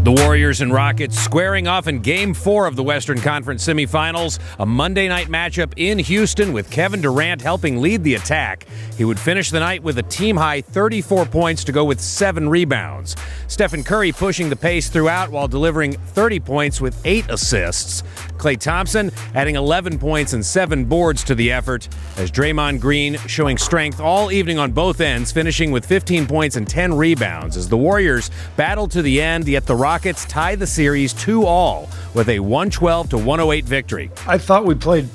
The Warriors and Rockets squaring off in Game 4 of the Western Conference Semifinals, a Monday night matchup in Houston with Kevin Durant helping lead the attack. He would finish the night with a team-high 34 points to go with 7 rebounds. Stephen Curry pushing the pace throughout while delivering 30 points with 8 assists. Klay Thompson adding 11 points and 7 boards to the effort, as Draymond Green showing strength all evening on both ends, finishing with 15 points and 10 rebounds as the Warriors battle to the end, yet the Rockets tie the series 2-2 with a 112-108 victory. I thought we played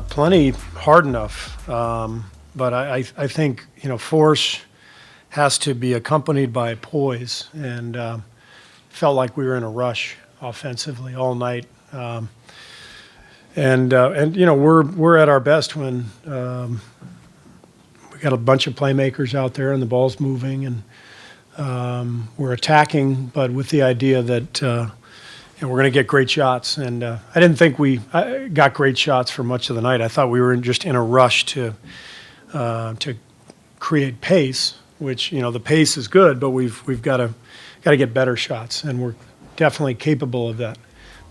plenty hard enough, but I think force has to be accompanied by poise, and felt like we were in a rush offensively all night. We're at our best when we got a bunch of playmakers out there and the ball's moving, and we're attacking, but with the idea that we're going to get great shots. And I didn't think we got great shots for much of the night. I thought we were just in a rush to create pace, which the pace is good, but we've got to get better shots, and we're definitely capable of that.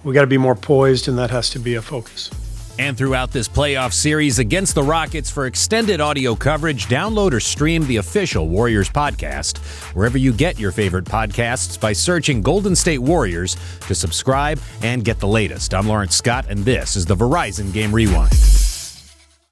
We got to be more poised, and that has to be a focus. And throughout this playoff series against the Rockets, for extended audio coverage, download or stream the official Warriors podcast wherever you get your favorite podcasts by searching Golden State Warriors to subscribe and get the latest. I'm Lawrence Scott, and this is the Verizon Game Rewind.